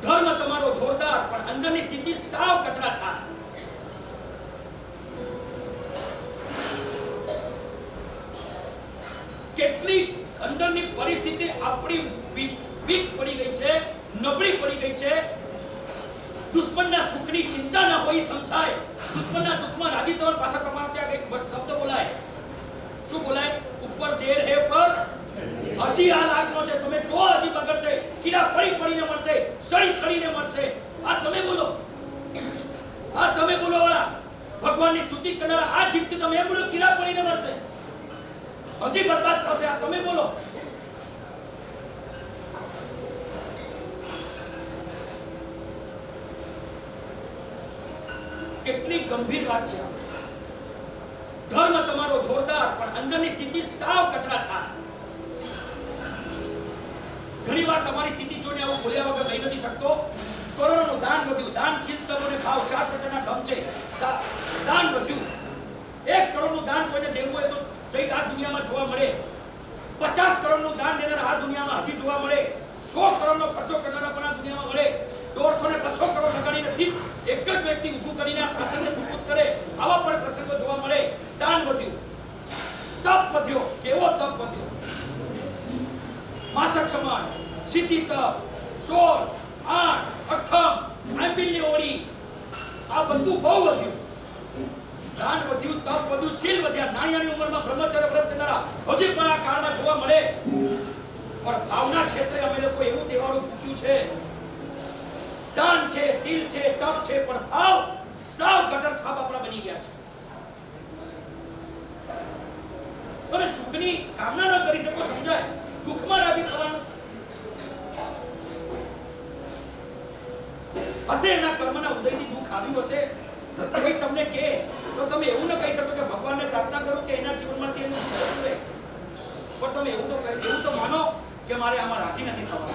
ધર્મ તમારો જોરદાર પણ અંદરની સ્થિતિ સાવ કચરા છાપ. કેટલી અંદરની પરિસ્થિતિ આપણી વીક પડી ગઈ છે, નબળી પડી ગઈ છે. દુશ્મનના સુખની ચિંતા ન હોય સમજાય, દુશ્મનના દુઃખમાં રાજી થવા પાછા તમારા ત્યાં એક શબ્દ બોલાય. શું બોલાય? ઉપર દેર હે પર હજી આ લાગનો છે. તમે જો હજી બગડશે, કીડા પડીને મરશે, સડીને મરશે. આ તમે બોલો વાળા ભગવાનની સ્તુતિ કરનારા આ જીભથી તમે એમ બોલો કીડા પડીને મરશે, હજી બરબાદ થશે. આ તમે બોલો. કેટલી ગંભીર વાત છે. ધર્મ તમારો જોરદાર પણ અંદરની સ્થિતિ સાવ કચરા છાપ. ઘણીવાર તમારી સ્થિતિ જોઈને આવું બોલ્યા વગર રહી નથી શકતો. કરોડોનું દાન વધ્યું, દાનશીલ તમોને ભાવ 4 પ્રકારના ધમ છે. દાન વધ્યું. 1 કરોડનું દાન કોઈને દેવું હોય તો આ દુનિયામાં જોવા મળે. 50 કરોડનું દાન દેનાર આ દુનિયામાં હજી જોવા મળે. 100 કરોડનો ખર્ચો કરનારા પણ આ દુનિયામાં મળે. 150 ને 200 કરોડ લગાડીને એક જ વ્યક્તિ ઊભું કરીને આ શાસનને સુપુત કરે, આવા પણ પ્રસંગો જોવા મળે. દાન વધ્યું, તપ વધ્યો. કેવો તપ વધ્યો! માસક સમાન, સિદ્ધિ તપ, 16, 8, અઠમ, આંબીલની ઓળી, આ બધું બહુ વધ્યું. દાન વધ્યું, તપ વધ્યું, શીલ વધ્યા. નાની ઉંમરમાં બ્રહ્મચર્ય વ્રત કરનારા હજી પણ આ કાળમાં જોવા મળે. પણ ભાવના ક્ષેત્રે અમે લોકો એવું દેવાળું ફૂક્યું છે. દાન છે, શીલ છે, તપ છે, પણ ભાવ સાવ ગટર છાપ આપણા બની ગયા છે. તમે સુખની કામના ન કરી શકો સમજાય, દુઃખમાં રાજી થવાનું હશે. એના કર્મના ઉદયથી દુઃખ આવ્યું હશે. કોઈ તમને કહે તો તમે એવું ન કહી શકો કે ભગવાનને પ્રાર્થના કરું કે એના જીવનમાંથી એનું દુઃખ જતું રહે. પણ તમે એવું તો માનો કે મારે આમાં રાજી નથી થવાનું.